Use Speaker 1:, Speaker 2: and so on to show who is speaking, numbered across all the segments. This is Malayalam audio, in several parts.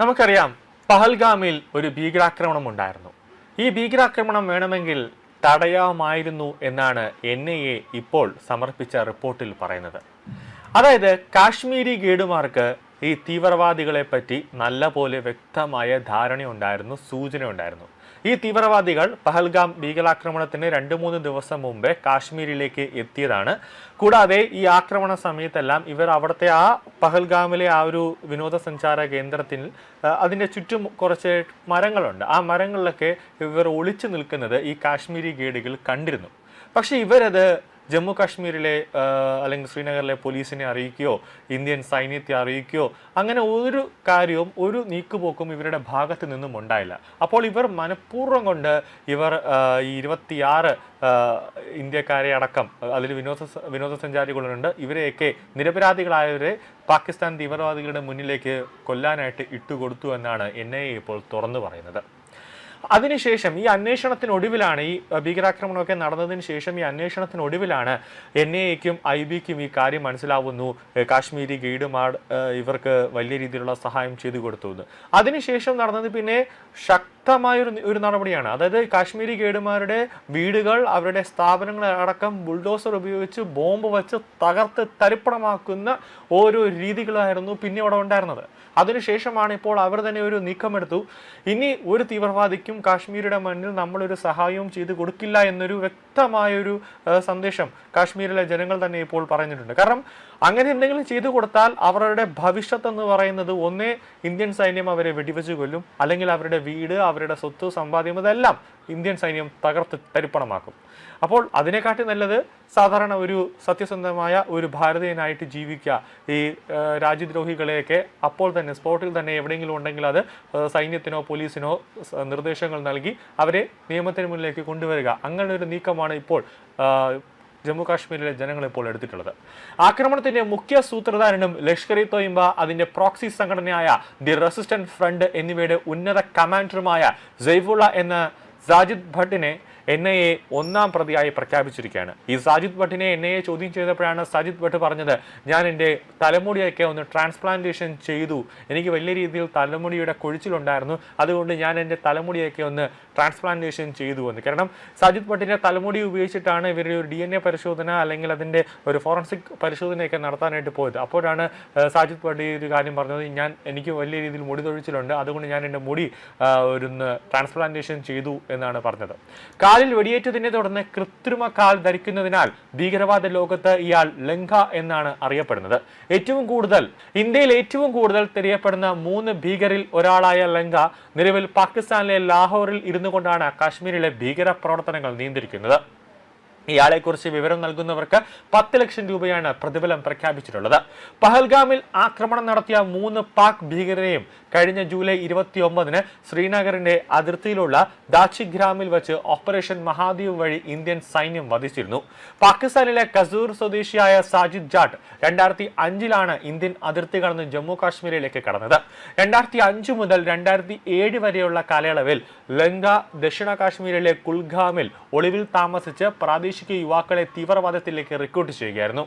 Speaker 1: നമുക്കറിയാം, പഹൽഗാമിൽ ഒരു ഭീകരാക്രമണം ഉണ്ടായിരുന്നു. ഈ ഭീകരാക്രമണം വേണമെങ്കിൽ തടയാമായിരുന്നു എന്നാണ് NIA ഇപ്പോൾ സമർപ്പിച്ച റിപ്പോർട്ടിൽ പറയുന്നത്. അതായത് കാശ്മീരി ഗൈഡുമാർക്ക് ഈ തീവ്രവാദികളെ പറ്റി നല്ലപോലെ വ്യക്തമായ ധാരണയുണ്ടായിരുന്നു, സൂചനയുണ്ടായിരുന്നു. ഈ തീവ്രവാദികൾ പഹൽഗാം ഭീകരാക്രമണത്തിന് 2-3 ദിവസം മുമ്പേ കാശ്മീരിലേക്ക് എത്തിയതാണ്. കൂടാതെ ഈ ആക്രമണ സമയത്തെല്ലാം ഇവർ അവിടുത്തെ പഹൽഗാമിലെ ഒരു വിനോദസഞ്ചാര കേന്ദ്രത്തിൽ അതിൻ്റെ ചുറ്റും കുറച്ച് മരങ്ങളുണ്ട്. ആ മരങ്ങളിലൊക്കെ ഇവർ ഒളിച്ചു നിൽക്കുന്നത് ഈ കാശ്മീരി ഗൈഡുകൾ കണ്ടിരുന്നു. പക്ഷെ ഇവരത് ജമ്മു കാശ്മീരിലെ അല്ലെങ്കിൽ ശ്രീനഗറിലെ പോലീസിനെ അറിയിക്കുകയോ ഇന്ത്യൻ സൈന്യത്തെ അറിയിക്കുകയോ അങ്ങനെ ഒരു കാര്യവും ഒരു നീക്കുപോക്കും ഇവരുടെ ഭാഗത്ത് നിന്നും ഉണ്ടായില്ല. അപ്പോൾ ഇവർ മനഃപൂർവ്വം കൊണ്ട് ഈ 26 ഇന്ത്യക്കാരെ അടക്കം അതിൽ വിനോദസഞ്ചാരികളുണ്ട്, ഇവരെയൊക്കെ നിരപരാധികളായവരെ പാകിസ്ഥാൻ തീവ്രവാദികളുടെ മുന്നിലേക്ക് കൊല്ലാനായിട്ട് ഇട്ടുകൊടുത്തു എന്നാണ് NIA ഇപ്പോൾ തുറന്നു പറയുന്നത്. അതിനുശേഷം ഈ അന്വേഷണത്തിനൊടുവിലാണ്, ഈ ഭീകരാക്രമണമൊക്കെ നടന്നതിന് ശേഷം ഈ അന്വേഷണത്തിനൊടുവിലാണ് NIAക്കും IBക്കും ഈ കാര്യം മനസ്സിലാവുന്നു, കാശ്മീരി ഗൈഡുമാർ ഇവർക്ക് വലിയ രീതിയിലുള്ള സഹായം ചെയ്തു കൊടുത്തു എന്ന്. അതിനുശേഷം നടന്നത് പിന്നെ ശക്തമായൊരു നടപടിയാണ്. അതായത് കാശ്മീരി ഗൈഡുമാരുടെ വീടുകൾ, അവരുടെ സ്ഥാപനങ്ങൾ അടക്കം ബുൾഡോസർ ഉപയോഗിച്ച് ബോംബ് വെച്ച് തകർത്ത് തരിപ്പണമാക്കുന്ന ഓരോ രീതികളായിരുന്നു പിന്നെ അവിടെ ഉണ്ടായിരുന്നത്. അതിനുശേഷമാണ് ഇപ്പോൾ അവർ തന്നെ ഒരു നീക്കമെടുത്തു, ഇനി ഒരു തീവ്രവാദിക്കും കാശ്മീരുടെ മണ്ണിൽ നമ്മളൊരു സഹായവും ചെയ്തു കൊടുക്കില്ല എന്നൊരു വ്യക്തമായൊരു സന്ദേശം കാശ്മീരിലെ ജനങ്ങൾ തന്നെ ഇപ്പോൾ പറഞ്ഞിട്ടുണ്ട്. കാരണം അങ്ങനെ എന്തെങ്കിലും ചെയ്തു കൊടുത്താൽ അവരുടെ ഭവിഷ്യത്ത് എന്ന് പറയുന്നത് ഒന്നേ ഇന്ത്യൻ സൈന്യം അവരെ വെടിവെച്ച് കൊല്ലും, അല്ലെങ്കിൽ അവരുടെ വീട്, അവരുടെ സ്വത്ത്, സമ്പാദ്യം ഇതെല്ലാം ഇന്ത്യൻ സൈന്യം തകർത്ത് തരിപ്പണമാക്കും. അപ്പോൾ അതിനെക്കാട്ടി നല്ലത് സാധാരണ ഒരു സത്യസന്ധമായ ഒരു ഭാരതീയനായിട്ട് ജീവിക്കുക. ഈ രാജ്യദ്രോഹികളെയൊക്കെ അപ്പോൾ തന്നെ സ്പോട്ടിൽ തന്നെ എവിടെയെങ്കിലും ഉണ്ടെങ്കിൽ അത് സൈന്യത്തിനോ പോലീസിനോ നിർദ്ദേശങ്ങൾ നൽകി അവരെ നിയമത്തിന് മുന്നിലേക്ക് കൊണ്ടുവരിക. അങ്ങനെ ഒരു നീക്കമാണ് ഇപ്പോൾ ജമ്മു കാശ്മീരിലെ ജനങ്ങൾ ഇപ്പോൾ എടുത്തിട്ടുള്ളത്. ആക്രമണത്തിന്റെ മുഖ്യ സൂത്രധാരനും ലഷ്കർ-ഇ-തോയ്ബ, അതിന്റെ പ്രോക്സി സംഘടനയായ ദി റെസിസ്റ്റന്റ് ഫ്രണ്ട് എന്നിവയുടെ ഉന്നത കമാൻഡറുമായ സൈഫുള്ള എന്ന സാജിദ് ഭട്ടിനെ NIA 1-ാം പ്രതിയായി പ്രഖ്യാപിച്ചിരിക്കുകയാണ്. ഈ സാജിദ് ഭട്ടിനെ NIA ചോദ്യം ചെയ്തപ്പോഴാണ് സാജിദ് ഭട്ട് പറഞ്ഞത്, ഞാൻ എൻ്റെ തലമുടിയൊക്കെ ഒന്ന് ട്രാൻസ്പ്ലാന്റേഷൻ ചെയ്തു, എനിക്ക് വലിയ രീതിയിൽ തലമുടിയുടെ കൊഴിച്ചിലുണ്ടായിരുന്നു, അതുകൊണ്ട് ഞാൻ എൻ്റെ തലമുടിയൊക്കെ ഒന്ന് ട്രാൻസ്പ്ലാന്റേഷൻ ചെയ്തു എന്ന്. കാരണം സാജിദ് ഭട്ടിൻ്റെ തലമുടി ഉപയോഗിച്ചിട്ടാണ് ഇവർ ഒരു DNA പരിശോധന അല്ലെങ്കിൽ അതിൻ്റെ ഒരു ഫോറൻസിക് പരിശോധനയൊക്കെ നടത്താനായിട്ട് പോയത്. അപ്പോഴാണ് സാജിദ് ഭട്ടി ഒരു കാര്യം പറഞ്ഞത്, എനിക്ക് വലിയ രീതിയിൽ മുടി തൊഴിച്ചിലുണ്ട്, അതുകൊണ്ട് ഞാൻ എൻ്റെ മുടി ട്രാൻസ്പ്ലാന്റേഷൻ ചെയ്തു എന്നാണ് പറഞ്ഞത്. കാലിൽ വെടിയേറ്റതിനെ തുടർന്ന് കൃത്രിമ കാൽ ധരിക്കുന്നതിനാൽ ഭീകരവാദ ലോകത്ത് ഇയാൾ ലങ്ക എന്നാണ് അറിയപ്പെടുന്നത്. ഇന്ത്യയിൽ ഏറ്റവും കൂടുതൽ തിരയപ്പെടുന്ന 3 ഭീകരിൽ ഒരാളായ ലങ്ക നിലവിൽ പാകിസ്ഥാനിലെ ലാഹോറിൽ ഇരുന്നു കൊണ്ടാണ് കാശ്മീരിലെ ഭീകര പ്രവർത്തനങ്ങൾ നിയന്ത്രിക്കുന്നത്. ഇയാളെക്കുറിച്ച് വിവരം നൽകുന്നവർക്ക് 10 ലക്ഷം രൂപയാണ് പ്രതിഫലം പ്രഖ്യാപിച്ചിട്ടുള്ളത്. പഹൽഗാമിൽ ആക്രമണം നടത്തിയ 3 പാക് ഭീകരരെയും കഴിഞ്ഞ ജൂലൈ 29-ന് ശ്രീനഗറിന്റെ അതിർത്തിയിലുള്ള ദാച്ചിഗ്രാമിൽ വെച്ച് ഓപ്പറേഷൻ മഹാദീവ് വഴി ഇന്ത്യൻ സൈന്യം വധിച്ചിരുന്നു. പാകിസ്ഥാനിലെ കസൂർ സ്വദേശിയായ സാജിദ് ജാട്ട് 2005-ലാണ് ഇന്ത്യൻ അതിർത്തി കടന്ന് ജമ്മു കാശ്മീരിലേക്ക് കടന്നത്. 2005 മുതൽ 2007 വരെയുള്ള കാലയളവിൽ ലങ്ക ദക്ഷിണ കാശ്മീരിലെ കുൽഗാമിൽ ഒളിവിൽ താമസിച്ച് പ്രാദേശിക യുവാക്കളെ തീവ്രവാദത്തിലേക്ക് റിക്രൂട്ട് ചെയ്യുകയായിരുന്നു.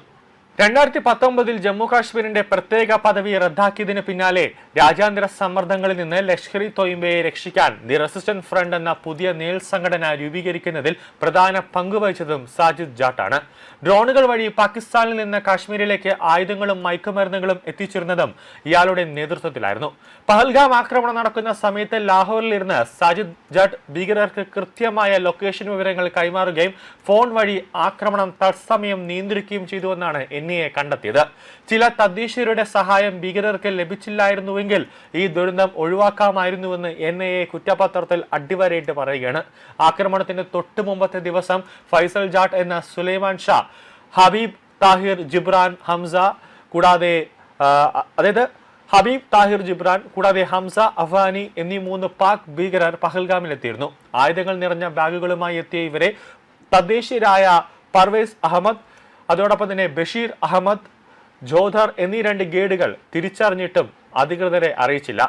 Speaker 1: 2019-ൽ ജമ്മു കാശ്മീരിന്റെ പ്രത്യേക പദവി റദ്ദാക്കിയതിന് പിന്നാലെ രാജ്യാന്തര സമ്മർദ്ദങ്ങളിൽ നിന്ന് ലഷ്കർ-ഇ-തോയ്ബയെ രക്ഷിക്കാൻ ദി റെസിസ്റ്റന്റ് ഫ്രണ്ട് എന്ന പുതിയ സംഘടന രൂപീകരിക്കുന്നതിൽ പ്രധാന പങ്കുവഹിച്ചതും സാജിദ് ജാട്ടാണ്. ഡ്രോണുകൾ വഴി പാകിസ്ഥാനിൽ നിന്ന് കാശ്മീരിലേക്ക് ആയുധങ്ങളും മയക്കുമരുന്നുകളും എത്തിച്ചിരുന്നതും ഇയാളുടെ നേതൃത്വത്തിലായിരുന്നു. പഹൽഗാം ആക്രമണം നടക്കുന്ന സമയത്ത് ലാഹോറിൽ ഇരുന്ന് സാജിദ് ജാട്ട് ഭീകരർക്ക് കൃത്യമായ ലൊക്കേഷൻ വിവരങ്ങൾ കൈമാറുകയും ഫോൺ വഴി ആക്രമണം തത്സമയം നിയന്ത്രിക്കുകയും ചെയ്തുവെന്നാണ് NIA കണ്ടെത്തിയത്. ചില തദ്ദേശീയരുടെ സഹായം ഭീകരർക്ക് ലഭിച്ചില്ലായിരുന്നുവെങ്കിൽ ഈ ദുരന്തം ഒഴിവാക്കാമായിരുന്നുവെന്ന് NIA കുറ്റപത്രത്തിൽ അടിവരയിട്ട് പറയുകയാണ്. ആക്രമണത്തിന് തൊട്ടു മുമ്പത്തെ ദിവസം ഫൈസൽ ജാട്ട് എന്ന സുലൈമാൻ ഷാ, ഹബീബ് താഹിർ ജിബ്രാൻ ഹംസ കൂടാതെ ഹംസ അഫാനി എന്നീ 3 പാക് ഭീകരർ പഹൽഗാമിലെത്തിയിരുന്നു. ആയുധങ്ങൾ നിറഞ്ഞ ബാഗുകളുമായി എത്തിയ ഇവരെ തദ്ദേശീയരായ പർവേസ് അഹമ്മദ്, അതോടൊപ്പം തന്നെ ബഷീർ അഹമ്മദ്, ജോധർ എന്നീ 2 ഗൈഡുകൾ തിരിച്ചറിഞ്ഞിട്ടും അധികൃതരെ അറിയിച്ചില്ല.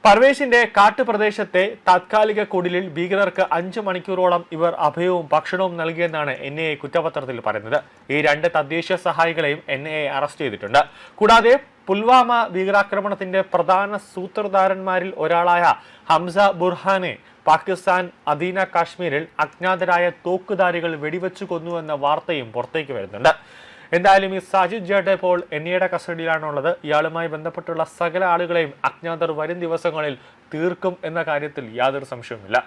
Speaker 1: പർവേസിന്റെ കാട്ടുപ്രദേശത്തെ താത്കാലിക കുടിലിൽ ഭീകരർക്ക് 5 മണിക്കൂറോളം ഇവർ അഭയവും ഭക്ഷണവും നൽകിയെന്നാണ് NIA കുറ്റപത്രത്തിൽ പറയുന്നത്. ഈ 2 തദ്ദേശീയ സഹായികളെയും NIA അറസ്റ്റ് ചെയ്തിട്ടുണ്ട്. കൂടാതെ പുൽവാമ ഭീകരാക്രമണത്തിന്റെ പ്രധാന സൂത്രധാരന്മാരിൽ ഒരാളായ ഹംസ ബുർഹാനെ പാകിസ്ഥാൻ അധീന കാശ്മീരിൽ അജ്ഞാതരായ തോക്കുധാരികൾ വെടിവെച്ചു കൊന്നുവെന്ന വാർത്തയും പുറത്തേക്ക് വരുന്നുണ്ട്. എന്തായാലും ഈ സാജിദ് ജേഡ ഇപ്പോൾ എൻഐയുടെ കസ്റ്റഡിയിലാണുള്ളത്. ഇയാളുമായി ബന്ധപ്പെട്ടുള്ള സകല ആളുകളെയും അജ്ഞാതർ വരും ദിവസങ്ങളിൽ തീർക്കും എന്ന കാര്യത്തിൽ യാതൊരു സംശയവുമില്ല.